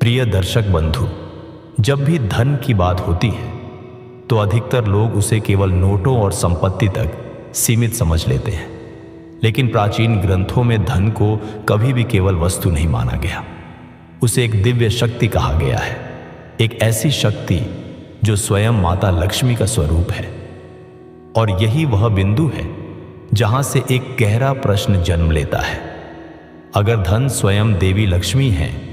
प्रिय दर्शक बंधु, जब भी धन की बात होती है तो अधिकतर लोग उसे केवल नोटों और संपत्ति तक सीमित समझ लेते हैं। लेकिन प्राचीन ग्रंथों में धन को कभी भी केवल वस्तु नहीं माना गया। उसे एक दिव्य शक्ति कहा गया है, एक ऐसी शक्ति जो स्वयं माता लक्ष्मी का स्वरूप है। और यही वह बिंदु है जहां से एक गहरा प्रश्न जन्म लेता है। अगर धन स्वयं देवी लक्ष्मी है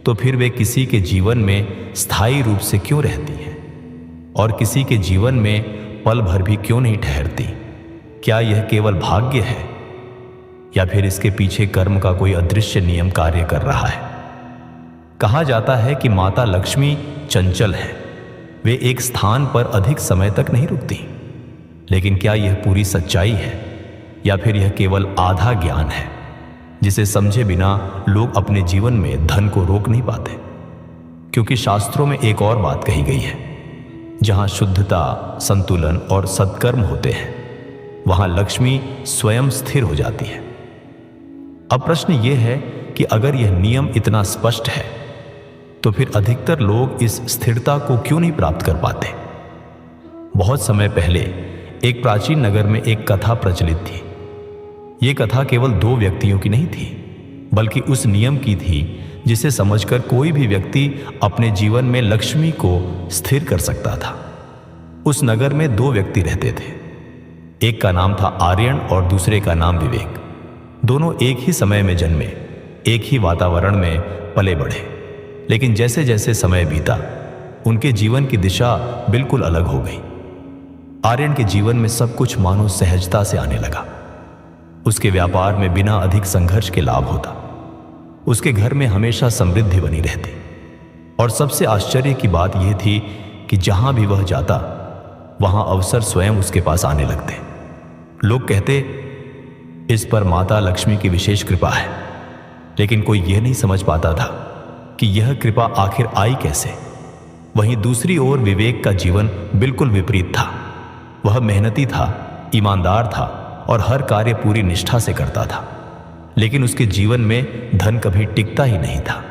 तो फिर वे किसी के जीवन में स्थायी रूप से क्यों रहती हैं और किसी के जीवन में पल भर भी क्यों नहीं ठहरती? क्या यह केवल भाग्य है या फिर इसके पीछे कर्म का कोई अदृश्य नियम कार्य कर रहा है? कहा जाता है कि माता लक्ष्मी चंचल है, वे एक स्थान पर अधिक समय तक नहीं रुकती। लेकिन क्या यह पूरी सच्चाई है या फिर यह केवल आधा ज्ञान है जिसे समझे बिना लोग अपने जीवन में धन को रोक नहीं पाते? क्योंकि शास्त्रों में एक और बात कही गई है, जहां शुद्धता, संतुलन और सत्कर्म होते हैं वहां लक्ष्मी स्वयं स्थिर हो जाती है। अब प्रश्न यह है कि अगर यह नियम इतना स्पष्ट है तो फिर अधिकतर लोग इस स्थिरता को क्यों नहीं प्राप्त कर पाते? बहुत समय पहले एक प्राचीन नगर में एक कथा प्रचलित थी। यह कथा केवल दो व्यक्तियों की नहीं थी, बल्कि उस नियम की थी जिसे समझकर कोई भी व्यक्ति अपने जीवन में लक्ष्मी को स्थिर कर सकता था। उस नगर में दो व्यक्ति रहते थे। एक का नाम था आर्यन और दूसरे का नाम विवेक। दोनों एक ही समय में जन्मे, एक ही वातावरण में पले बढ़े। लेकिन जैसे जैसे समय बीता उनके जीवन की दिशा बिल्कुल अलग हो गई। आर्यन के जीवन में सब कुछ मानो सहजता से आने लगा। उसके व्यापार में बिना अधिक संघर्ष के लाभ होता। उसके घर में हमेशा समृद्धि बनी रहती। और सबसे आश्चर्य की बात यह थी कि जहां भी वह जाता वहां अवसर स्वयं उसके पास आने लगते। लोग कहते, इस पर माता लक्ष्मी की विशेष कृपा है। लेकिन कोई यह नहीं समझ पाता था कि यह कृपा आखिर आई कैसे। वहीं दूसरी ओर विवेक का जीवन बिल्कुल विपरीत था। वह मेहनती था, ईमानदार था और हर कार्य पूरी निष्ठा से करता था। लेकिन उसके जीवन में धन कभी टिकता ही नहीं था।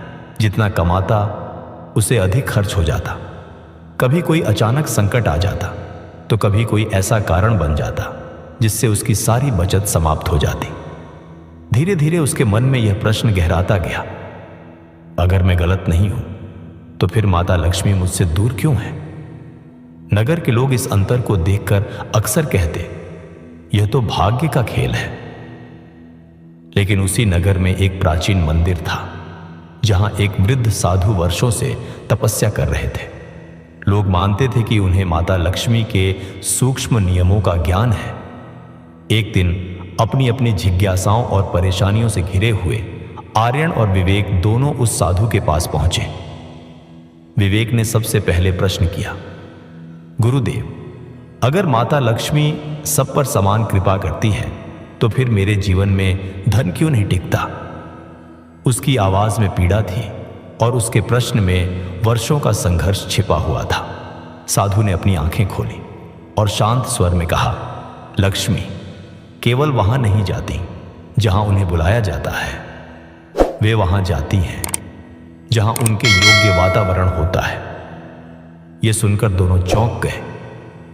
जितना कमाता उसे अधिक खर्च हो जाता। कभी कोई अचानक संकट आ जाता तो कभी कोई ऐसा कारण बन जाता जिससे उसकी सारी बचत समाप्त हो जाती। धीरे धीरे उसके मन में यह प्रश्न गहराता गया, अगर मैं गलत नहीं हूं तो फिर माता लक्ष्मी मुझसे दूर क्यों है? नगर के लोग इस अंतर को देखकर अक्सर कहते, यह तो भाग्य का खेल है। लेकिन उसी नगर में एक प्राचीन मंदिर था जहां एक वृद्ध साधु वर्षों से तपस्या कर रहे थे। लोग मानते थे कि उन्हें माता लक्ष्मी के सूक्ष्म नियमों का ज्ञान है। एक दिन अपनी अपनी जिज्ञासाओं और परेशानियों से घिरे हुए आर्यन और विवेक दोनों उस साधु के पास पहुंचे। विवेक ने सबसे पहले प्रश्न किया, गुरुदेव, अगर माता लक्ष्मी सब पर समान कृपा करती है तो फिर मेरे जीवन में धन क्यों नहीं टिकता? उसकी आवाज में पीड़ा थी और उसके प्रश्न में वर्षों का संघर्ष छिपा हुआ था। साधु ने अपनी आंखें खोली और शांत स्वर में कहा, लक्ष्मी केवल वहां नहीं जाती जहां उन्हें बुलाया जाता है, वे वहां जाती हैं जहां उनके योग्य वातावरण होता है। यह सुनकर दोनों चौंक गए,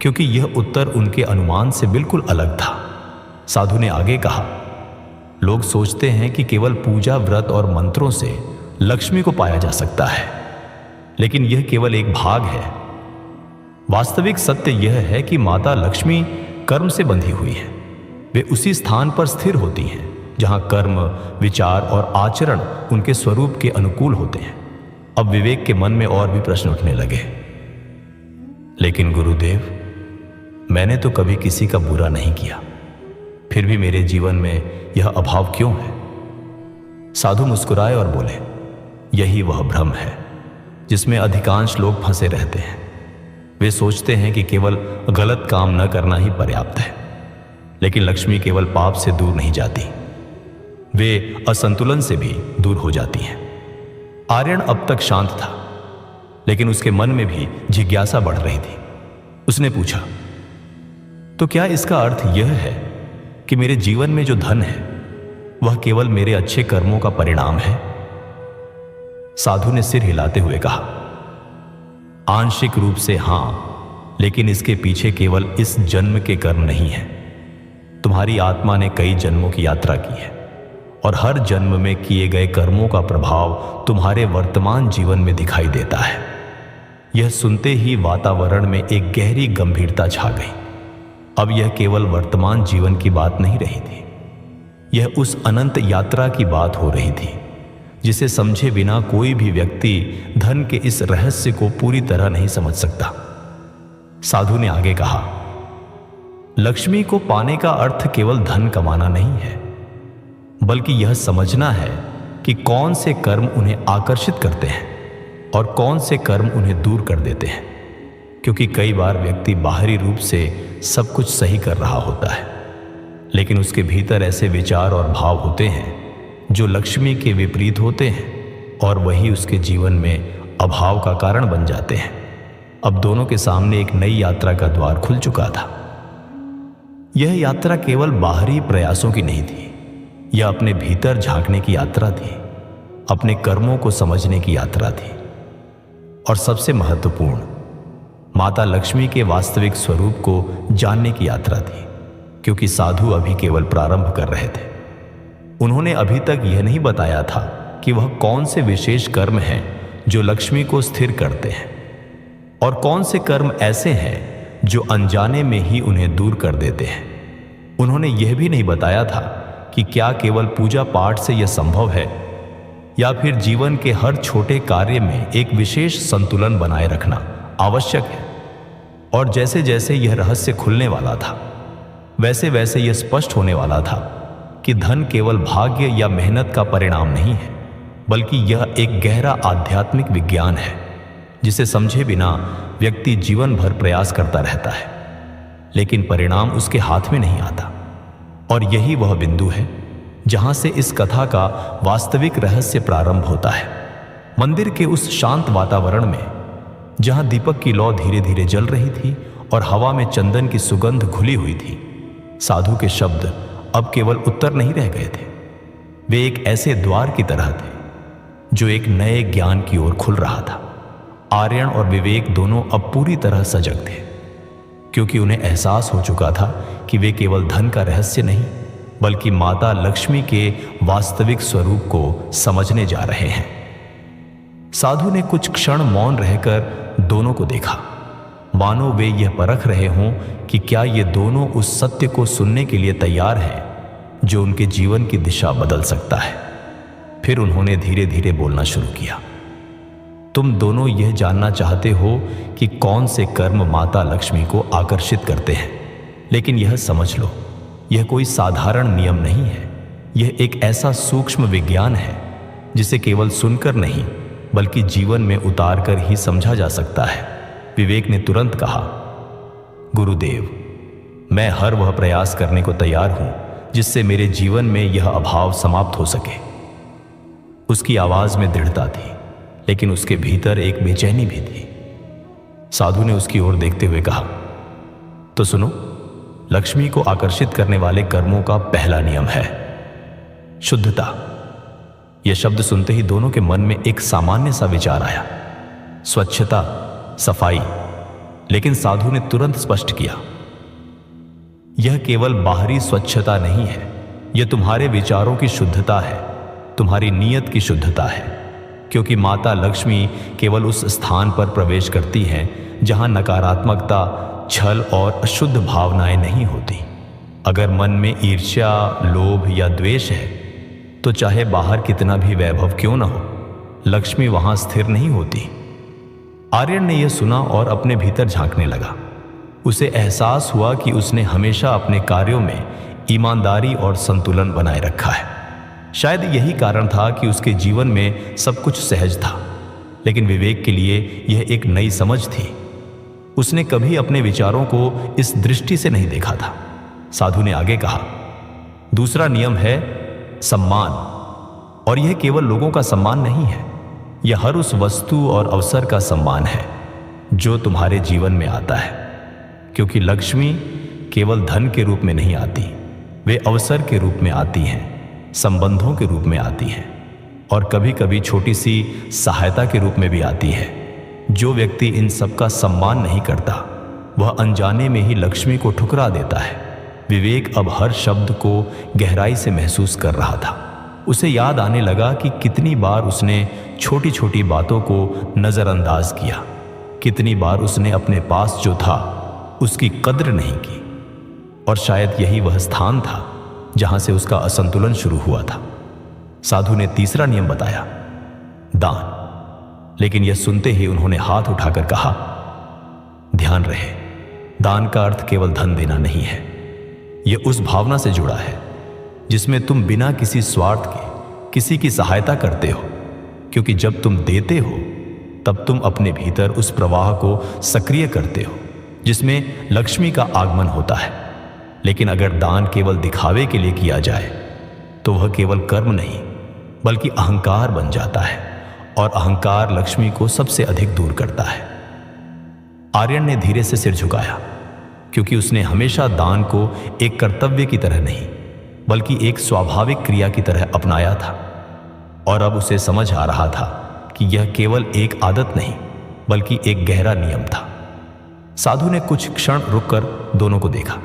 क्योंकि यह उत्तर उनके अनुमान से बिल्कुल अलग था। साधु ने आगे कहा, लोग सोचते हैं कि केवल पूजा, व्रत और मंत्रों से लक्ष्मी को पाया जा सकता है, लेकिन यह केवल एक भाग है। वास्तविक सत्य यह है कि माता लक्ष्मी कर्म से बंधी हुई है। वे उसी स्थान पर स्थिर होती हैं जहां कर्म, विचार और आचरण उनके स्वरूप के अनुकूल होते हैं। अब विवेक के मन में और भी प्रश्न उठने लगे, लेकिन गुरुदेव, मैंने तो कभी किसी का बुरा नहीं किया, फिर भी मेरे जीवन में यह अभाव क्यों है? साधु मुस्कुराए और बोले, यही वह भ्रम है जिसमें अधिकांश लोग फंसे रहते हैं। वे सोचते हैं कि केवल गलत काम न करना ही पर्याप्त है, लेकिन लक्ष्मी केवल पाप से दूर नहीं जाती, वे असंतुलन से भी दूर हो जाती हैं। आर्यन अब तक शांत था, लेकिन उसके मन में भी जिज्ञासा बढ़ रही थी। उसने पूछा, तो क्या इसका अर्थ यह है कि मेरे जीवन में जो धन है वह केवल मेरे अच्छे कर्मों का परिणाम है? साधु ने सिर हिलाते हुए कहा, आंशिक रूप से हां, लेकिन इसके पीछे केवल इस जन्म के कर्म नहीं है। तुम्हारी आत्मा ने कई जन्मों की यात्रा की है और हर जन्म में किए गए कर्मों का प्रभाव तुम्हारे वर्तमान जीवन में दिखाई देता है। यह सुनते ही वातावरण में एक गहरी गंभीरता छा गई। अब यह केवल वर्तमान जीवन की बात नहीं रही थी, यह उस अनंत यात्रा की बात हो रही थी जिसे समझे बिना कोई भी व्यक्ति धन के इस रहस्य को पूरी तरह नहीं समझ सकता। साधु ने आगे कहा, लक्ष्मी को पाने का अर्थ केवल धन कमाना नहीं है, बल्कि यह समझना है कि कौन से कर्म उन्हें आकर्षित करते हैं और कौन से कर्म उन्हें दूर कर देते हैं। क्योंकि कई बार व्यक्ति बाहरी रूप से सब कुछ सही कर रहा होता है, लेकिन उसके भीतर ऐसे विचार और भाव होते हैं जो लक्ष्मी के विपरीत होते हैं और वही उसके जीवन में अभाव का कारण बन जाते हैं। अब दोनों के सामने एक नई यात्रा का द्वार खुल चुका था। यह यात्रा केवल बाहरी प्रयासों की नहीं थी, यह अपने भीतर झांकने की यात्रा थी, अपने कर्मों को समझने की यात्रा थी और सबसे महत्वपूर्ण, माता लक्ष्मी के वास्तविक स्वरूप को जानने की यात्रा थी। क्योंकि साधु अभी केवल प्रारंभ कर रहे थे। उन्होंने अभी तक यह नहीं बताया था कि वह कौन से विशेष कर्म हैं जो लक्ष्मी को स्थिर करते हैं और कौन से कर्म ऐसे हैं जो अनजाने में ही उन्हें दूर कर देते हैं। उन्होंने यह भी नहीं बताया था कि क्या केवल पूजा पाठ से यह संभव है या फिर जीवन के हर छोटे कार्य में एक विशेष संतुलन बनाए रखना आवश्यक है। और जैसे जैसे यह रहस्य खुलने वाला था, वैसे वैसे यह स्पष्ट होने वाला था कि धन केवल भाग्य या मेहनत का परिणाम नहीं है, बल्कि यह एक गहरा आध्यात्मिक विज्ञान है जिसे समझे बिना व्यक्ति जीवन भर प्रयास करता रहता है, लेकिन परिणाम उसके हाथ में नहीं आता। और यही वह बिंदु है जहां से इस कथा का वास्तविक रहस्य प्रारंभ होता है। मंदिर के उस शांत वातावरण में जहां दीपक की लौ धीरे धीरे जल रही थी और हवा में चंदन की सुगंध घुली हुई थी, साधु के शब्द अब केवल उत्तर नहीं रह गए थे। वे एक ऐसे द्वार की तरह थे जो एक नए ज्ञान की ओर खुल रहा था। आर्यन और विवेक दोनों अब पूरी तरह सजग थे, क्योंकि उन्हें एहसास हो चुका था कि वे केवल धन का रहस्य नहीं, बल्कि माता लक्ष्मी के वास्तविक स्वरूप को समझने जा रहे हैं। साधु ने कुछ क्षण मौन रहकर दोनों को देखा, मानो वे यह परख रहे हों कि क्या ये दोनों उस सत्य को सुनने के लिए तैयार हैं जो उनके जीवन की दिशा बदल सकता है। फिर उन्होंने धीरे धीरे बोलना शुरू किया, तुम दोनों यह जानना चाहते हो कि कौन से कर्म माता लक्ष्मी को आकर्षित करते हैं, लेकिन यह समझ लो, यह कोई साधारण नियम नहीं है। यह एक ऐसा सूक्ष्म विज्ञान है जिसे केवल सुनकर नहीं, बल्कि जीवन में उतार कर ही समझा जा सकता है। विवेक ने तुरंत कहा, गुरुदेव, मैं हर वह प्रयास करने को तैयार हूं जिससे मेरे जीवन में यह अभाव समाप्त हो सके। उसकी आवाज में दृढ़ता थी, लेकिन उसके भीतर एक बेचैनी भी थी। साधु ने उसकी ओर देखते हुए कहा, तो सुनो, लक्ष्मी को आकर्षित करने वाले कर्मों का पहला नियम है शुद्धता। यह शब्द सुनते ही दोनों के मन में एक सामान्य सा विचार आया, स्वच्छता, सफाई। लेकिन साधु ने तुरंत स्पष्ट किया, यह केवल बाहरी स्वच्छता नहीं है, यह तुम्हारे विचारों की शुद्धता है, तुम्हारी नीयत की शुद्धता है। क्योंकि माता लक्ष्मी केवल उस स्थान पर प्रवेश करती हैं जहां नकारात्मकता, छल और अशुद्ध भावनाएं नहीं होती। अगर मन में ईर्ष्या, लोभ या द्वेष है, तो चाहे बाहर कितना भी वैभव क्यों न हो, लक्ष्मी वहां स्थिर नहीं होती। आर्यन ने यह सुना और अपने भीतर झांकने लगा। उसे एहसास हुआ कि उसने हमेशा अपने कार्यों में ईमानदारी और संतुलन बनाए रखा है। शायद यही कारण था कि उसके जीवन में सब कुछ सहज था, लेकिन विवेक के लिए यह एक नई समझ थी। उसने कभी अपने विचारों को इस दृष्टि से नहीं देखा था। साधु ने आगे कहा, दूसरा नियम है सम्मान। और यह केवल लोगों का सम्मान नहीं है, यह हर उस वस्तु और अवसर का सम्मान है जो तुम्हारे जीवन में आता है। क्योंकि लक्ष्मी केवल धन के रूप में नहीं आती, वे अवसर के रूप में आती हैं, संबंधों के रूप में आती हैं, और कभी कभी छोटी सी सहायता के रूप में भी आती है। जो व्यक्ति इन सब का सम्मान नहीं करता वह अनजाने में ही लक्ष्मी को ठुकरा देता है। विवेक अब हर शब्द को गहराई से महसूस कर रहा था। उसे याद आने लगा कि कितनी बार उसने छोटी छोटी बातों को नज़रअंदाज किया, कितनी बार उसने अपने पास जो था उसकी कद्र नहीं की। और शायद यही वह स्थान था जहां से उसका असंतुलन शुरू हुआ था। साधु ने तीसरा नियम बताया, दान। लेकिन यह सुनते ही उन्होंने हाथ उठाकर कहा, ध्यान रहे, दान का अर्थ केवल धन देना नहीं है। यह उस भावना से जुड़ा है जिसमें तुम बिना किसी स्वार्थ के किसी की सहायता करते हो, क्योंकि जब तुम देते हो तब तुम अपने भीतर उस प्रवाह को सक्रिय करते हो जिसमें लक्ष्मी का आगमन होता है। लेकिन अगर दान केवल दिखावे के लिए किया जाए तो वह केवल कर्म नहीं बल्कि अहंकार बन जाता है, और अहंकार लक्ष्मी को सबसे अधिक दूर करता है। आर्यन ने धीरे से सिर झुकाया, क्योंकि उसने हमेशा दान को एक कर्तव्य की तरह नहीं बल्कि एक स्वाभाविक क्रिया की तरह अपनाया था। और अब उसे समझ आ रहा था कि यह केवल एक आदत नहीं बल्कि एक गहरा नियम था। साधु ने कुछ क्षण रुककर दोनों को देखा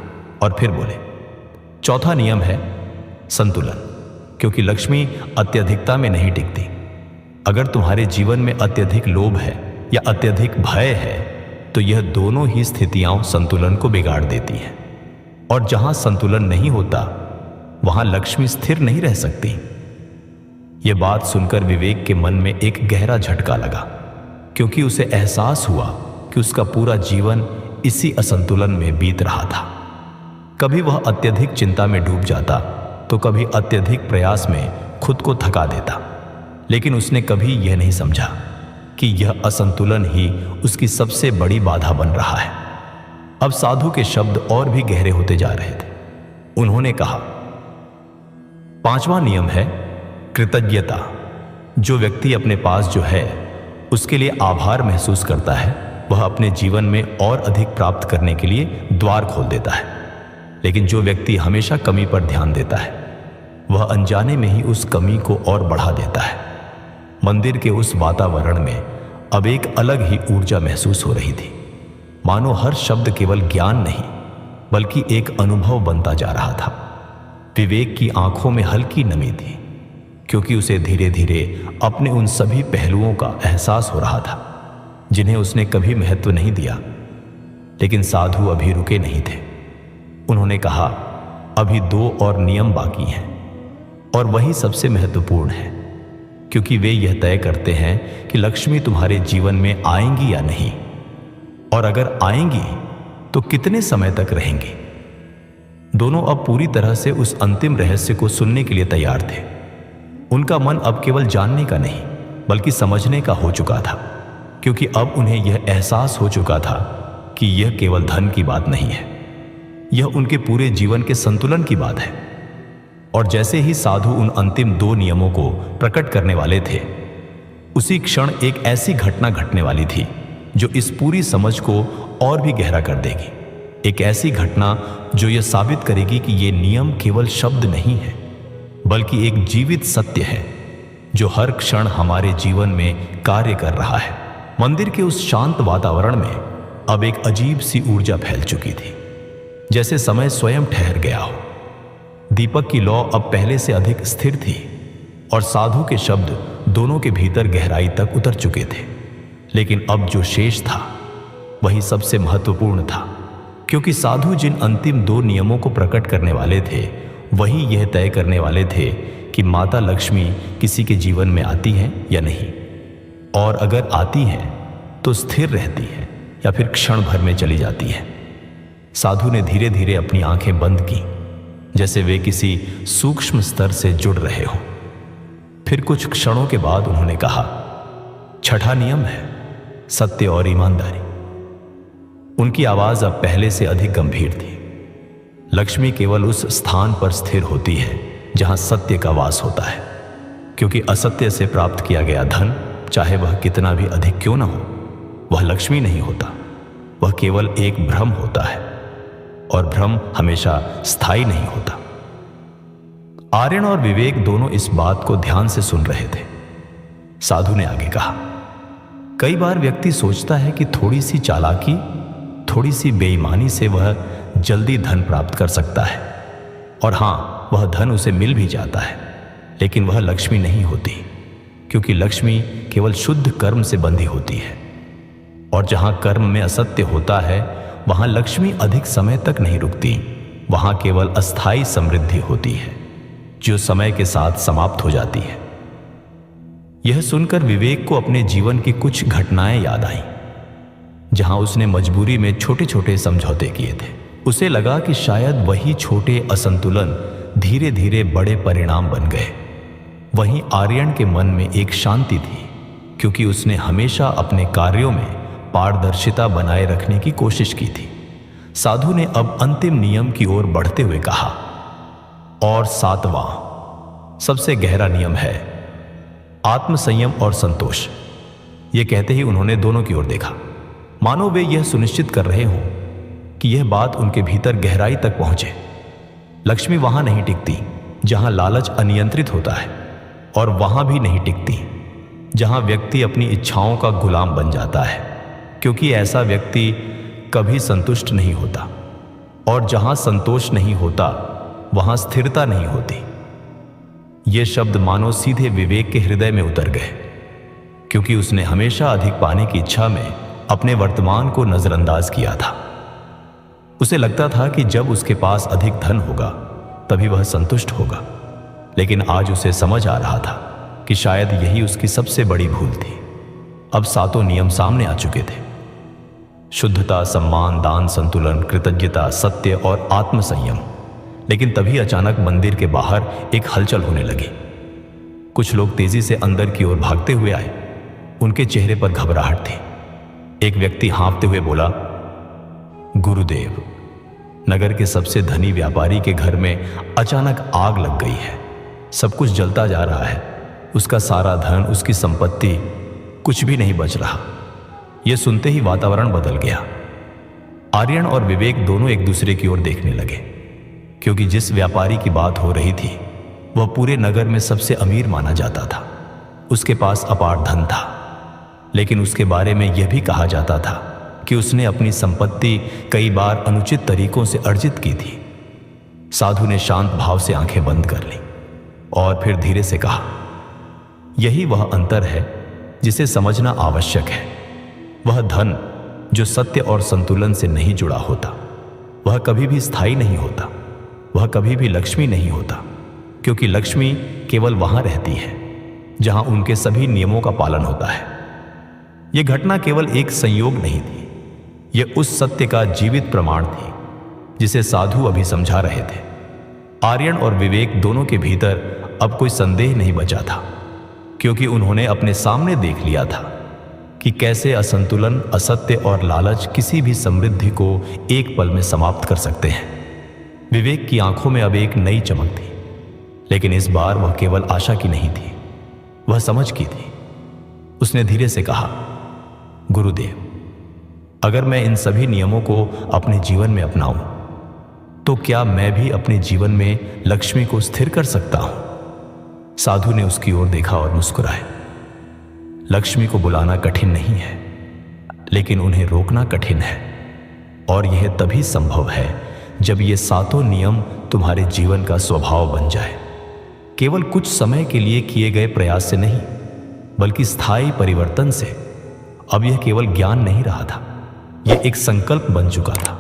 और फिर बोले, चौथा नियम है संतुलन, क्योंकि लक्ष्मी अत्यधिकता में नहीं टिकती। अगर तुम्हारे जीवन में अत्यधिक लोभ है या अत्यधिक भय है तो यह दोनों ही स्थितियां संतुलन को बिगाड़ देती हैं। और जहां संतुलन नहीं होता वहां लक्ष्मी स्थिर नहीं रह सकती। यह बात सुनकर विवेक के मन में एक गहरा झटका लगा, क्योंकि उसे एहसास हुआ कि उसका पूरा जीवन इसी असंतुलन में बीत रहा था। कभी वह अत्यधिक चिंता में डूब जाता तो कभी अत्यधिक प्रयास में खुद को थका देता, लेकिन उसने कभी यह नहीं समझा कि यह असंतुलन ही उसकी सबसे बड़ी बाधा बन रहा है। अब साधु के शब्द और भी गहरे होते जा रहे थे। उन्होंने कहा, पांचवा नियम है कृतज्ञता। जो व्यक्ति अपने पास जो है उसके लिए आभार महसूस करता है वह अपने जीवन में और अधिक प्राप्त करने के लिए द्वार खोल देता है। लेकिन जो व्यक्ति हमेशा कमी पर ध्यान देता है वह अनजाने में ही उस कमी को और बढ़ा देता है। मंदिर के उस वातावरण में अब एक अलग ही ऊर्जा महसूस हो रही थी, मानो हर शब्द केवल ज्ञान नहीं बल्कि एक अनुभव बनता जा रहा था। विवेक की आंखों में हल्की नमी थी, क्योंकि उसे धीरे धीरे अपने उन सभी पहलुओं का एहसास हो रहा था जिन्हें उसने कभी महत्व नहीं दिया। लेकिन साधु अभी रुके नहीं थे। उन्होंने कहा, अभी 2 और नियम बाकी हैं, और वही सबसे महत्वपूर्ण है, क्योंकि वे यह तय करते हैं कि लक्ष्मी तुम्हारे जीवन में आएंगी या नहीं, और अगर आएंगी तो कितने समय तक रहेंगी। दोनों अब पूरी तरह से उस अंतिम रहस्य को सुनने के लिए तैयार थे। उनका मन अब केवल जानने का नहीं बल्कि समझने का हो चुका था, क्योंकि अब उन्हें यह एहसास हो चुका था कि यह केवल धन की बात नहीं है, यह उनके पूरे जीवन के संतुलन की बात है। और जैसे ही साधु उन अंतिम 2 नियमों को प्रकट करने वाले थे, उसी क्षण एक ऐसी घटना घटने वाली थी जो इस पूरी समझ को और भी गहरा कर देगी। एक ऐसी घटना जो यह साबित करेगी कि ये नियम केवल शब्द नहीं है बल्कि एक जीवित सत्य है जो हर क्षण हमारे जीवन में कार्य कर रहा है। मंदिर के उस शांत वातावरण में अब एक अजीब सी ऊर्जा फैल चुकी थी, जैसे समय स्वयं ठहर गया हो। दीपक की लौ अब पहले से अधिक स्थिर थी और साधु के शब्द दोनों के भीतर गहराई तक उतर चुके थे। लेकिन अब जो शेष था वही सबसे महत्वपूर्ण था, क्योंकि साधु जिन अंतिम 2 नियमों को प्रकट करने वाले थे वही यह तय करने वाले थे कि माता लक्ष्मी किसी के जीवन में आती है या नहीं, और अगर आती है तो स्थिर रहती है या फिर क्षण भर में चली जाती है। साधु ने धीरे धीरे अपनी आंखें बंद की, जैसे वे किसी सूक्ष्म स्तर से जुड़ रहे हों। फिर कुछ क्षणों के बाद उन्होंने कहा, छठा नियम है सत्य और ईमानदारी। उनकी आवाज अब पहले से अधिक गंभीर थी। लक्ष्मी केवल उस स्थान पर स्थिर होती है जहां सत्य का वास होता है, क्योंकि असत्य से प्राप्त किया गया धन, चाहे वह कितना भी अधिक क्यों न हो, वह लक्ष्मी नहीं होता। वह केवल एक भ्रम होता है, और भ्रम हमेशा स्थायी नहीं होता। आर्यन और विवेक दोनों इस बात को ध्यान से सुन रहे थे। साधु ने आगे कहा, कई बार व्यक्ति सोचता है कि थोड़ी सी चालाकी, थोड़ी सी बेईमानी से वह जल्दी धन प्राप्त कर सकता है, और हां, वह धन उसे मिल भी जाता है, लेकिन वह लक्ष्मी नहीं होती, क्योंकि लक्ष्मी केवल शुद्ध कर्म से बंधी होती है। और जहां कर्म में असत्य होता है, वहां लक्ष्मी अधिक समय तक नहीं रुकती। वहां केवल अस्थायी समृद्धि होती है, जो समय के साथ समाप्त हो जाती है। यह सुनकर विवेक को अपने जीवन की कुछ घटनाएं याद आईं, जहां उसने मजबूरी में छोटे छोटे समझौते किए थे। उसे लगा कि शायद वही छोटे असंतुलन धीरे धीरे बड़े परिणाम बन गए। वहीं आर्यन के मन में एक शांति थी, क्योंकि उसने हमेशा अपने कार्यों में पारदर्शिता बनाए रखने की कोशिश की थी। साधु ने अब अंतिम नियम की ओर बढ़ते हुए कहा, और 7वां सबसे गहरा नियम है आत्मसंयम और संतोष। यह कहते ही उन्होंने दोनों की ओर देखा, मानो वे यह सुनिश्चित कर रहे हों कि यह बात उनके भीतर गहराई तक पहुंचे। लक्ष्मी वहां नहीं टिकती जहां लालच अनियंत्रित होता है, और वहां भी नहीं टिकती जहां व्यक्ति अपनी इच्छाओं का गुलाम बन जाता है, क्योंकि ऐसा व्यक्ति कभी संतुष्ट नहीं होता। और जहां संतोष नहीं होता, वहां स्थिरता नहीं होती। ये शब्द मानो सीधे विवेक के हृदय में उतर गए, क्योंकि उसने हमेशा अधिक पाने की इच्छा में अपने वर्तमान को नजरअंदाज किया था। उसे लगता था कि जब उसके पास अधिक धन होगा तभी वह संतुष्ट होगा, लेकिन आज उसे समझ आ रहा था कि शायद यही उसकी सबसे बड़ी भूल थी। अब 7 नियम सामने आ चुके थे, शुद्धता, सम्मान, दान, संतुलन, कृतज्ञता, सत्य और आत्मसंयम। लेकिन तभी अचानक मंदिर के बाहर एक हलचल होने लगी। कुछ लोग तेजी से अंदर की ओर भागते हुए आए। उनके चेहरे पर घबराहट थी। एक व्यक्ति हाँफते हुए बोला, गुरुदेव, नगर के सबसे धनी व्यापारी के घर में अचानक आग लग गई है। सब कुछ जलता जा रहा है। उसका सारा धन, उसकी संपत्ति, कुछ भी नहीं बच रहा। यह सुनते ही वातावरण बदल गया। आर्यन और विवेक दोनों एक दूसरे की ओर देखने लगे, क्योंकि जिस व्यापारी की बात हो रही थी वह पूरे नगर में सबसे अमीर माना जाता था। उसके पास अपार धन था, लेकिन उसके बारे में यह भी कहा जाता था कि उसने अपनी संपत्ति कई बार अनुचित तरीकों से अर्जित की थी। साधु ने शांत भाव से आंखें बंद कर ली और फिर धीरे से कहा, यही वह अंतर है जिसे समझना आवश्यक है। वह धन जो सत्य और संतुलन से नहीं जुड़ा होता, वह कभी भी स्थायी नहीं होता। वह कभी भी लक्ष्मी नहीं होता, क्योंकि लक्ष्मी केवल वहां रहती है जहां उनके सभी नियमों का पालन होता है। यह घटना केवल एक संयोग नहीं थी, यह उस सत्य का जीवित प्रमाण थी जिसे साधु अभी समझा रहे थे। आर्यन और विवेक दोनों के भीतर अब कोई संदेह नहीं बचा था, क्योंकि उन्होंने अपने सामने देख लिया था कि कैसे असंतुलन, असत्य और लालच किसी भी समृद्धि को एक पल में समाप्त कर सकते हैं। विवेक की आंखों में अब एक नई चमक थी, लेकिन इस बार वह केवल आशा की नहीं थी, वह समझ की थी। उसने धीरे से कहा, गुरुदेव, अगर मैं इन सभी नियमों को अपने जीवन में अपनाऊं, तो क्या मैं भी अपने जीवन में लक्ष्मी को स्थिर कर सकता हूं? साधु ने उसकी ओर देखा और मुस्कुराए। लक्ष्मी को बुलाना कठिन नहीं है, लेकिन उन्हें रोकना कठिन है, और यह तभी संभव है जब ये 7 नियम तुम्हारे जीवन का स्वभाव बन जाए। केवल कुछ समय के लिए किए गए प्रयास से नहीं, बल्कि स्थायी परिवर्तन से। अब यह केवल ज्ञान नहीं रहा था, यह एक संकल्प बन चुका था।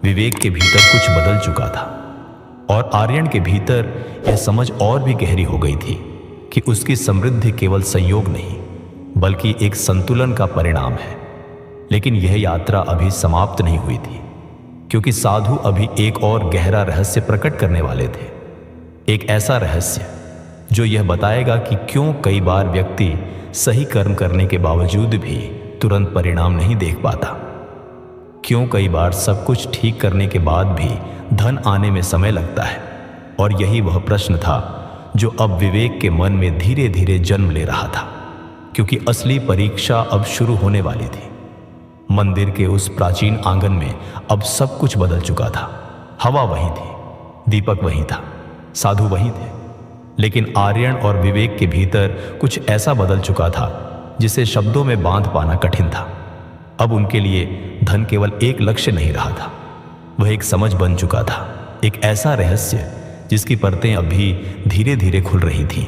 विवेक के भीतर कुछ बदल चुका था, और आर्यन के भीतर यह समझ और भी गहरी हो गई थी कि उसकी समृद्धि केवल संयोग नहीं, बल्कि एक संतुलन का परिणाम है। लेकिन यह यात्रा अभी समाप्त नहीं हुई थी, क्योंकि साधु अभी एक और गहरा रहस्य प्रकट करने वाले थे। एक ऐसा रहस्य जो यह बताएगा कि क्यों कई बार व्यक्ति सही कर्म करने के बावजूद भी तुरंत परिणाम नहीं देख पाता, क्यों कई बार सब कुछ ठीक करने के बाद भी धन आने में समय लगता है। और यही वह प्रश्न था जो अब विवेक के मन में धीरे धीरे जन्म ले रहा था, क्योंकि असली परीक्षा अब शुरू होने वाली थी। मंदिर के उस प्राचीन आंगन में अब सब कुछ बदल चुका था। हवा वही थी, दीपक वही था, साधु वही थे, लेकिन आर्यन और विवेक के भीतर कुछ ऐसा बदल चुका था जिसे शब्दों में बांध पाना कठिन था। अब उनके लिए धन केवल एक लक्ष्य नहीं रहा था, वह एक समझ बन चुका था, एक ऐसा रहस्य जिसकी परतें अभी धीरे धीरे खुल रही थीं।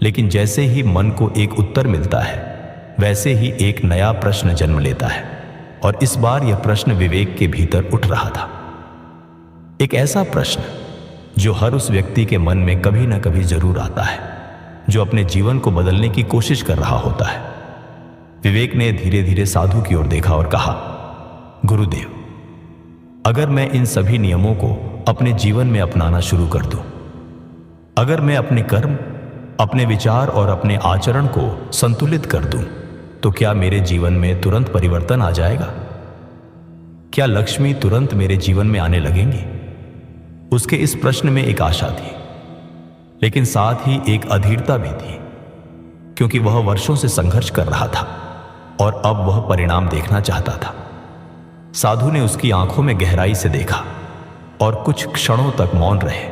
लेकिन जैसे ही मन को एक उत्तर मिलता है, वैसे ही एक नया प्रश्न जन्म लेता है, और इस बार यह प्रश्न विवेक के भीतर उठ रहा था। एक ऐसा प्रश्न जो हर उस व्यक्ति के मन में कभी ना कभी जरूर आता है, जो अपने जीवन को बदलने की कोशिश कर रहा होता है। विवेक ने धीरे धीरे साधु की ओर देखा और कहा, गुरुदेव, अगर मैं इन सभी नियमों को अपने जीवन में अपनाना शुरू कर दूं, अगर मैं अपने कर्म, अपने विचार और अपने आचरण को संतुलित कर दूं, तो क्या मेरे जीवन में तुरंत परिवर्तन आ जाएगा? क्या लक्ष्मी तुरंत मेरे जीवन में आने लगेंगी? उसके इस प्रश्न में एक आशा थी, लेकिन साथ ही एक अधीरता भी थी, क्योंकि वह वर्षों से संघर्ष कर रहा था और अब वह परिणाम देखना चाहता था। साधु ने उसकी आंखों में गहराई से देखा और कुछ क्षणों तक मौन रहे,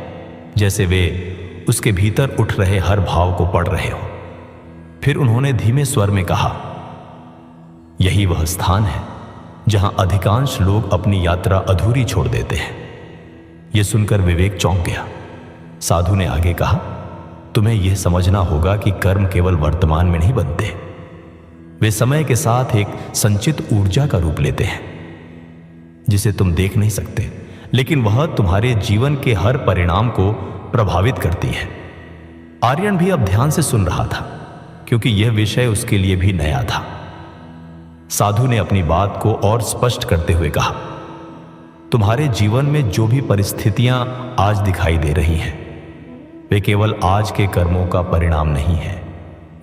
जैसे वे उसके भीतर उठ रहे हर भाव को पढ़ रहे हो। फिर उन्होंने धीमे स्वर में कहा, यही वह स्थान है जहां अधिकांश लोग अपनी यात्रा अधूरी छोड़ देते हैं। यह सुनकर विवेक चौंक गया। साधु ने आगे कहा, तुम्हें यह समझना होगा कि कर्म केवल वर्तमान में नहीं बनते, वे समय के साथ एक संचित ऊर्जा का रूप लेते हैं जिसे तुम देख नहीं सकते, लेकिन वह तुम्हारे जीवन के हर परिणाम को प्रभावित करती है। आर्यन भी अब ध्यान से सुन रहा था, क्योंकि यह विषय उसके लिए भी नया था। साधु ने अपनी बात को और स्पष्ट करते हुए कहा, तुम्हारे जीवन में जो भी परिस्थितियां आज दिखाई दे रही हैं, वे केवल आज के कर्मों का परिणाम नहीं है,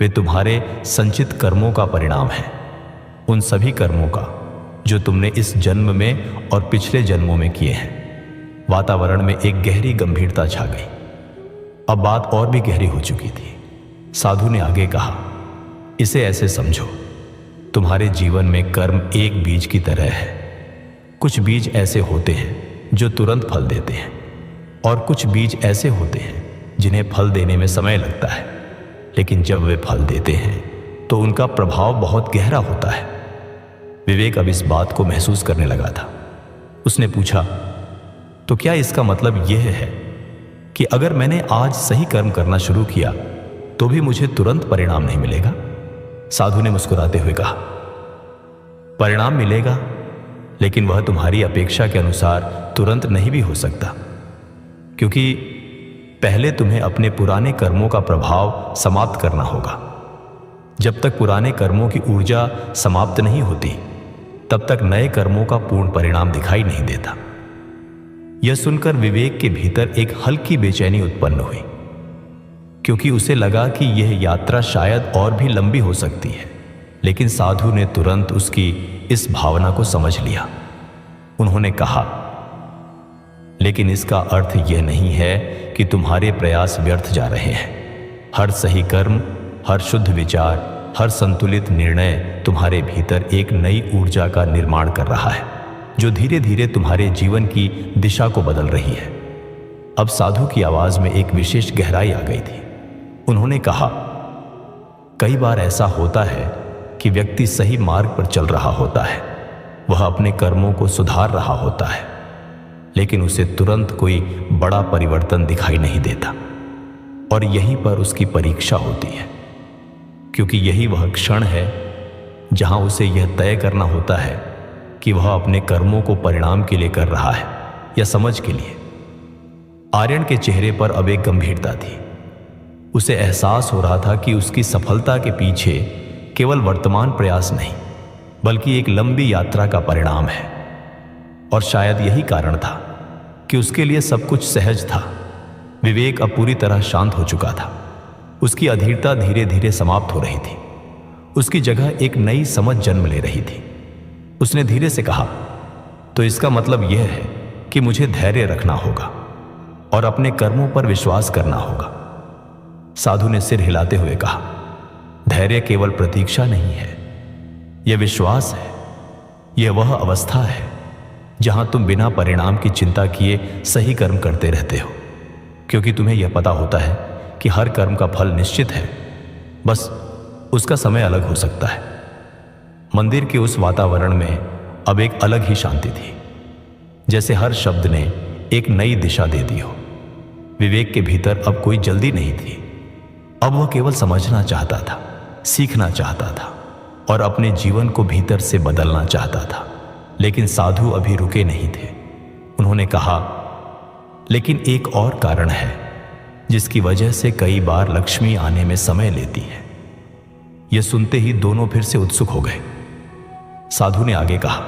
वे तुम्हारे संचित कर्मों का परिणाम है। उन सभी कर्मों का जो तुमने इस जन्म में और पिछले जन्मों में किए हैं। वातावरण में एक गहरी गंभीरता छा गई। अब बात और भी गहरी हो चुकी थी। साधु ने आगे कहा, इसे ऐसे समझो, तुम्हारे जीवन में कर्म एक बीज की तरह है। कुछ बीज ऐसे होते हैं जो तुरंत फल देते हैं, और कुछ बीज ऐसे होते हैं जिन्हें फल देने में समय लगता है, लेकिन जब वे फल देते हैं तो उनका प्रभाव बहुत गहरा होता है। विवेक अब इस बात को महसूस करने लगा था। उसने पूछा, तो क्या इसका मतलब यह है कि अगर मैंने आज सही कर्म करना शुरू किया तो भी मुझे तुरंत परिणाम नहीं मिलेगा? साधु ने मुस्कुराते हुए कहा, परिणाम मिलेगा, लेकिन वह तुम्हारी अपेक्षा के अनुसार तुरंत नहीं भी हो सकता, क्योंकि पहले तुम्हें अपने पुराने कर्मों का प्रभाव समाप्त करना होगा। जब तक पुराने कर्मों की ऊर्जा समाप्त नहीं होती, तब तक नए कर्मों का पूर्ण परिणाम दिखाई नहीं देता। यह सुनकर विवेक के भीतर एक हल्की बेचैनी उत्पन्न हुई, क्योंकि उसे लगा कि यह यात्रा शायद और भी लंबी हो सकती है। लेकिन साधु ने तुरंत उसकी इस भावना को समझ लिया। उन्होंने कहा, लेकिन इसका अर्थ यह नहीं है कि तुम्हारे प्रयास व्यर्थ जा रहे हैं। हर सही कर्म, हर शुद्ध विचार, हर संतुलित निर्णय तुम्हारे भीतर एक नई ऊर्जा का निर्माण कर रहा है, जो धीरे धीरे तुम्हारे जीवन की दिशा को बदल रही है। अब साधु की आवाज में एक विशेष गहराई आ गई थी। उन्होंने कहा, कई बार ऐसा होता है कि व्यक्ति सही मार्ग पर चल रहा होता है, वह अपने कर्मों को सुधार रहा होता है, लेकिन उसे तुरंत कोई बड़ा परिवर्तन दिखाई नहीं देता, और यहीं पर उसकी परीक्षा होती है, क्योंकि यही वह क्षण है जहां उसे यह तय करना होता है कि वह अपने कर्मों को परिणाम के लिए कर रहा है या समझ के लिए। आर्यन के चेहरे पर अब एक गंभीरता थी। उसे एहसास हो रहा था कि उसकी सफलता के पीछे केवल वर्तमान प्रयास नहीं, बल्कि एक लंबी यात्रा का परिणाम है। और शायद यही कारण था कि उसके लिए सब कुछ सहज था। विवेक अब पूरी तरह शांत हो चुका था। उसकी अधीरता धीरे धीरे समाप्त हो रही थी। उसकी जगह एक नई समझ जन्म ले रही थी। उसने धीरे से कहा, तो इसका मतलब यह है कि मुझे धैर्य रखना होगा और अपने कर्मों पर विश्वास करना होगा। साधु ने सिर हिलाते हुए कहा, धैर्य केवल प्रतीक्षा नहीं है, यह विश्वास है। यह वह अवस्था है जहां तुम बिना परिणाम की चिंता किए सही कर्म करते रहते हो, क्योंकि तुम्हें यह पता होता है कि हर कर्म का फल निश्चित है, बस उसका समय अलग हो सकता है। मंदिर के उस वातावरण में अब एक अलग ही शांति थी, जैसे हर शब्द ने एक नई दिशा दे दी हो। विवेक के भीतर अब कोई जल्दी नहीं थी। अब वह केवल समझना चाहता था, सीखना चाहता था और अपने जीवन को भीतर से बदलना चाहता था। लेकिन साधु अभी रुके नहीं थे। उन्होंने कहा, लेकिन एक और कारण है जिसकी वजह से कई बार लक्ष्मी आने में समय लेती है। यह सुनते ही दोनों फिर से उत्सुक हो गए। साधु ने आगे कहा,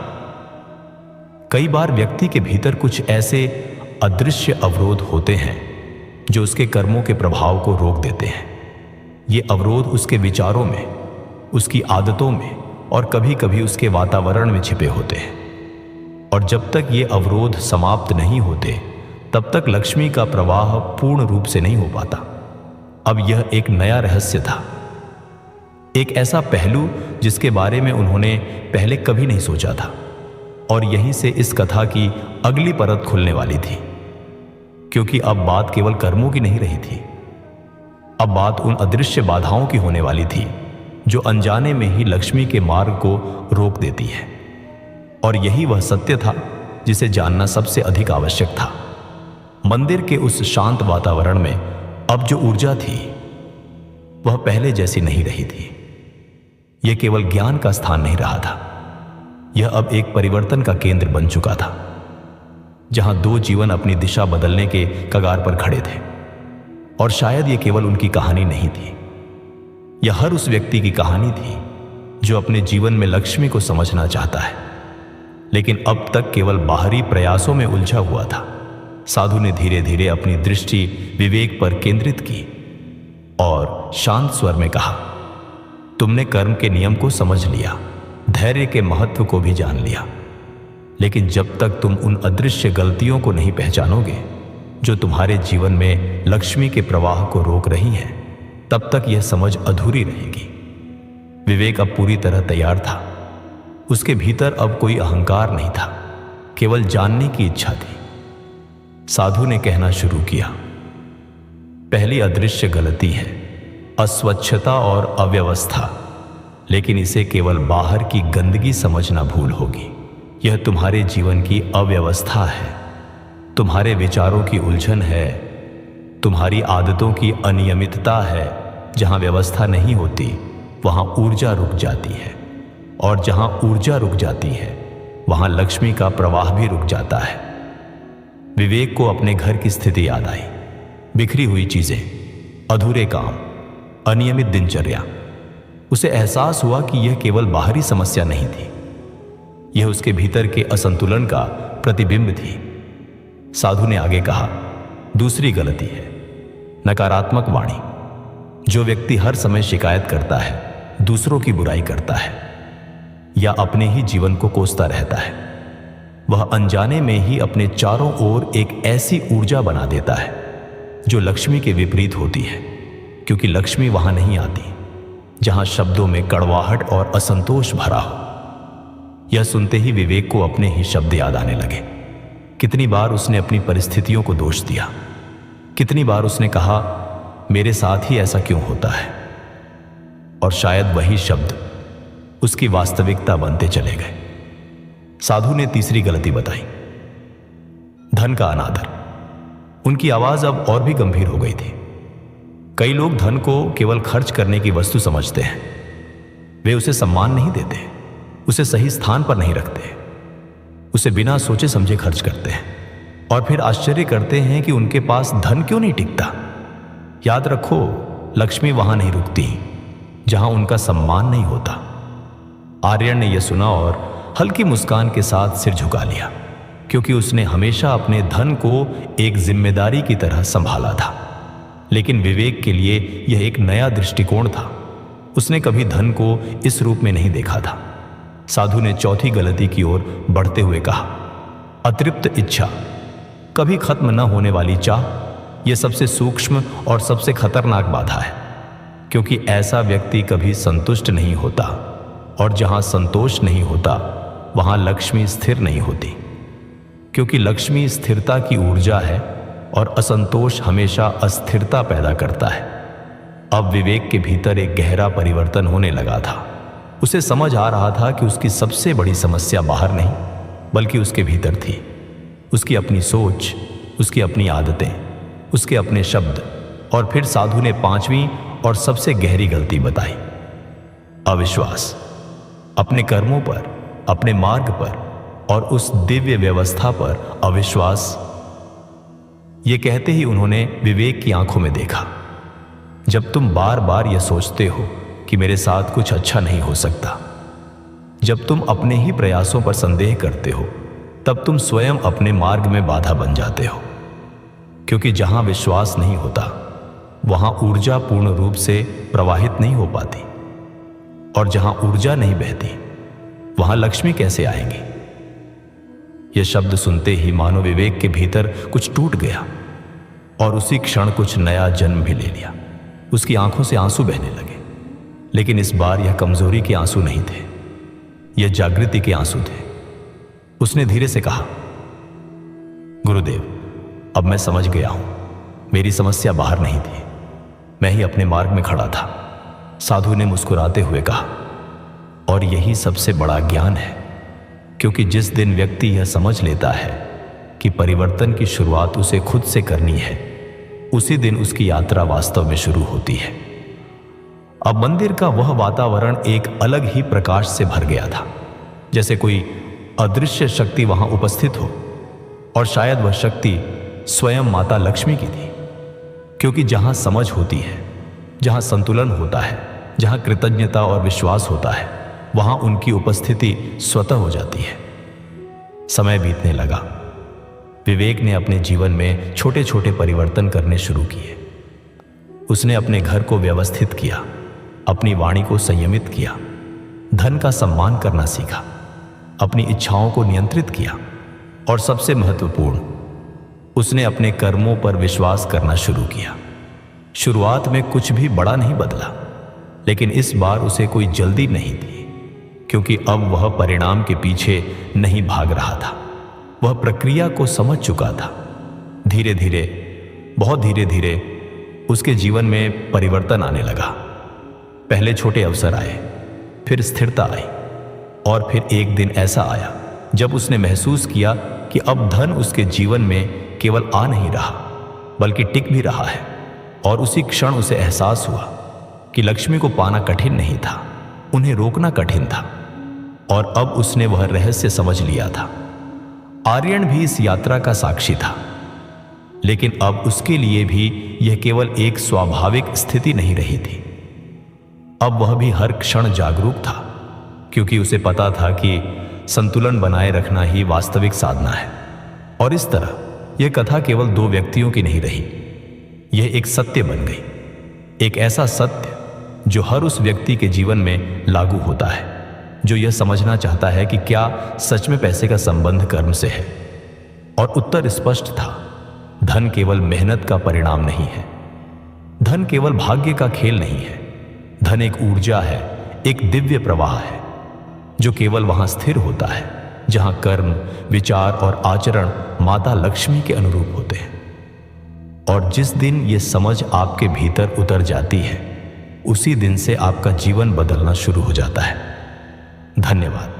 कई बार व्यक्ति के भीतर कुछ ऐसे अदृश्य अवरोध होते हैं जो उसके कर्मों के प्रभाव को रोक देते हैं। ये अवरोध उसके विचारों में, उसकी आदतों में और कभी कभी उसके वातावरण में छिपे होते हैं। और जब तक ये अवरोध समाप्त नहीं होते, तब तक लक्ष्मी का प्रवाह पूर्ण रूप से नहीं हो पाता। अब यह एक नया रहस्य था, एक ऐसा पहलू जिसके बारे में उन्होंने पहले कभी नहीं सोचा था। और यहीं से इस कथा की अगली परत खुलने वाली थी, क्योंकि अब बात केवल कर्मों की नहीं रही थी। अब बात उन अदृश्य बाधाओं की होने वाली थी जो अनजाने में ही लक्ष्मी के मार्ग को रोक देती है। और यही वह सत्य था जिसे जानना सबसे अधिक आवश्यक था। मंदिर के उस शांत वातावरण में अब जो ऊर्जा थी वह पहले जैसी नहीं रही थी। यह केवल ज्ञान का स्थान नहीं रहा था, यह अब एक परिवर्तन का केंद्र बन चुका था, जहां दो जीवन अपनी दिशा बदलने के कगार पर खड़े थे। और शायद यह केवल उनकी कहानी नहीं थी, यह हर उस व्यक्ति की कहानी थी जो अपने जीवन में लक्ष्मी को समझना चाहता है, लेकिन अब तक केवल बाहरी प्रयासों में उलझा हुआ था। साधु ने धीरे धीरे अपनी दृष्टि विवेक पर केंद्रित की और शांत स्वर में कहा, तुमने कर्म के नियम को समझ लिया, धैर्य के महत्व को भी जान लिया, लेकिन जब तक तुम उन अदृश्य गलतियों को नहीं पहचानोगे जो तुम्हारे जीवन में लक्ष्मी के प्रवाह को रोक रही हैं, तब तक यह समझ अधूरी रहेगी। विवेक अब पूरी तरह तैयार था। उसके भीतर अब कोई अहंकार नहीं था, केवल जानने की इच्छा थी। साधु ने कहना शुरू किया, पहली अदृश्य गलती है अस्वच्छता और अव्यवस्था, लेकिन इसे केवल बाहर की गंदगी समझना भूल होगी। यह तुम्हारे जीवन की अव्यवस्था है, तुम्हारे विचारों की उलझन है, तुम्हारी आदतों की अनियमितता है। जहां व्यवस्था नहीं होती वहां ऊर्जा रुक जाती है, और जहां ऊर्जा रुक जाती है वहां लक्ष्मी का प्रवाह भी रुक जाता है। विवेक को अपने घर की स्थिति याद आई, बिखरी हुई चीजें, अधूरे काम, अनियमित दिनचर्या। उसे एहसास हुआ कि यह केवल बाहरी समस्या नहीं थी, यह उसके भीतर के असंतुलन का प्रतिबिंब थी। साधु ने आगे कहा, दूसरी गलती है नकारात्मक वाणी। जो व्यक्ति हर समय शिकायत करता है, दूसरों की बुराई करता है या अपने ही जीवन को कोसता रहता है, वह अनजाने में ही अपने चारों ओर एक ऐसी ऊर्जा बना देता है जो लक्ष्मी के विपरीत होती है, क्योंकि लक्ष्मी वहां नहीं आती जहां शब्दों में कड़वाहट और असंतोष भरा हो। यह सुनते ही विवेक को अपने ही शब्द याद आने लगे। कितनी बार उसने अपनी परिस्थितियों को दोष दिया, कितनी बार उसने कहा, मेरे साथ ही ऐसा क्यों होता है, और शायद वही शब्द उसकी वास्तविकता बनते चले गए। साधु ने तीसरी गलती बताई, धन का अनादर। उनकी आवाज अब और भी गंभीर हो गई थी। कई लोग धन को केवल खर्च करने की वस्तु समझते हैं। वे उसे सम्मान नहीं देते, उसे सही स्थान पर नहीं रखते, उसे बिना सोचे समझे खर्च करते हैं और फिर आश्चर्य करते हैं कि उनके पास धन क्यों नहीं टिकता। याद रखो, लक्ष्मी वहां नहीं रुकती जहां उनका सम्मान नहीं होता। आर्यन ने यह सुना और हल्की मुस्कान के साथ सिर झुका लिया, क्योंकि उसने हमेशा अपने धन को एक जिम्मेदारी की तरह संभाला था। लेकिन विवेक के लिए यह एक नया दृष्टिकोण था। उसने कभी धन को इस रूप में नहीं देखा था। साधु ने चौथी गलती की ओर बढ़ते हुए कहा, अतृप्त इच्छा, कभी खत्म न होने वाली चाह। यह सबसे सूक्ष्म और सबसे खतरनाक बाधा है, क्योंकि ऐसा व्यक्ति कभी संतुष्ट नहीं होता, और जहां संतोष नहीं होता वहां लक्ष्मी स्थिर नहीं होती, क्योंकि लक्ष्मी स्थिरता की ऊर्जा है और असंतोष हमेशा अस्थिरता पैदा करता है। अब विवेक के भीतर एक गहरा परिवर्तन होने लगा था। उसे समझ आ रहा था कि उसकी सबसे बड़ी समस्या बाहर नहीं बल्कि उसके भीतर थी। उसकी अपनी सोच, उसकी अपनी आदतें, उसके अपने शब्द। और फिर साधु ने पांचवी और सबसे गहरी गलती बताई, अविश्वास। अपने कर्मों पर, अपने मार्ग पर और उस दिव्य व्यवस्था पर अविश्वास। यह कहते ही उन्होंने विवेक की आंखों में देखा, जब तुम बार बार यह सोचते हो कि मेरे साथ कुछ अच्छा नहीं हो सकता, जब तुम अपने ही प्रयासों पर संदेह करते हो, तब तुम स्वयं अपने मार्ग में बाधा बन जाते हो। क्योंकि जहां विश्वास नहीं होता वहां ऊर्जा पूर्ण रूप से प्रवाहित नहीं हो पाती, और जहां ऊर्जा नहीं बहती वहां लक्ष्मी कैसे आएंगी। यह शब्द सुनते ही मानो विवेक के भीतर कुछ टूट गया और उसी क्षण कुछ नया जन्म भी ले लिया। उसकी आंखों से आंसू बहने लगे, लेकिन इस बार यह कमजोरी के आंसू नहीं थे, यह जागृति के आंसू थे। उसने धीरे से कहा, गुरुदेव, अब मैं समझ गया हूं, मेरी समस्या बाहर नहीं थी, मैं ही अपने मार्ग में खड़ा था। साधु ने मुस्कुराते हुए कहा, और यही सबसे बड़ा ज्ञान है, क्योंकि जिस दिन व्यक्ति यह समझ लेता है कि परिवर्तन की शुरुआत उसे खुद से करनी है, उसी दिन उसकी यात्रा वास्तव में शुरू होती है। अब मंदिर का वह वातावरण एक अलग ही प्रकाश से भर गया था, जैसे कोई अदृश्य शक्ति वहां उपस्थित हो, और शायद वह शक्ति स्वयं माता लक्ष्मी की थी। क्योंकि जहां समझ होती है, जहां संतुलन होता है, जहां कृतज्ञता और विश्वास होता है, वहां उनकी उपस्थिति स्वतः हो जाती है। समय बीतने लगा। विवेक ने अपने जीवन में छोटे छोटे परिवर्तन करने शुरू किए। उसने अपने घर को व्यवस्थित किया, अपनी वाणी को संयमित किया, धन का सम्मान करना सीखा, अपनी इच्छाओं को नियंत्रित किया, और सबसे महत्वपूर्ण, उसने अपने कर्मों पर विश्वास करना शुरू किया। शुरुआत में कुछ भी बड़ा नहीं बदला, लेकिन इस बार उसे कोई जल्दी नहीं थी, क्योंकि अब वह परिणाम के पीछे नहीं भाग रहा था। वह प्रक्रिया को समझ चुका था। धीरे धीरे, बहुत धीरे धीरे उसके जीवन में परिवर्तन आने लगा। पहले छोटे अवसर आए, फिर स्थिरता आई, और फिर एक दिन ऐसा आया जब उसने महसूस किया कि अब धन उसके जीवन में केवल आ नहीं रहा बल्कि टिक भी रहा है। और उसी क्षण उसे एहसास हुआ कि लक्ष्मी को पाना कठिन नहीं था, उन्हें रोकना कठिन था। और अब उसने वह रहस्य समझ लिया था। आर्यन भी इस यात्रा का साक्षी था, लेकिन अब उसके लिए भी यह केवल एक स्वाभाविक स्थिति नहीं रही थी। अब वह भी हर क्षण जागरूक था, क्योंकि उसे पता था कि संतुलन बनाए रखना ही वास्तविक साधना है। और इस तरह यह कथा केवल दो व्यक्तियों की नहीं रही, यह एक सत्य बन गई, एक ऐसा सत्य जो हर उस व्यक्ति के जीवन में लागू होता है जो यह समझना चाहता है कि क्या सच में पैसे का संबंध कर्म से है। और उत्तर स्पष्ट था, धन केवल मेहनत का परिणाम नहीं है, धन केवल भाग्य का खेल नहीं है। धन एक ऊर्जा है, एक दिव्य प्रवाह है, जो केवल वहां स्थिर होता है जहां कर्म, विचार और आचरण माता लक्ष्मी के अनुरूप होते हैं। और जिस दिन ये समझ आपके भीतर उतर जाती है, उसी दिन से आपका जीवन बदलना शुरू हो जाता है। धन्यवाद।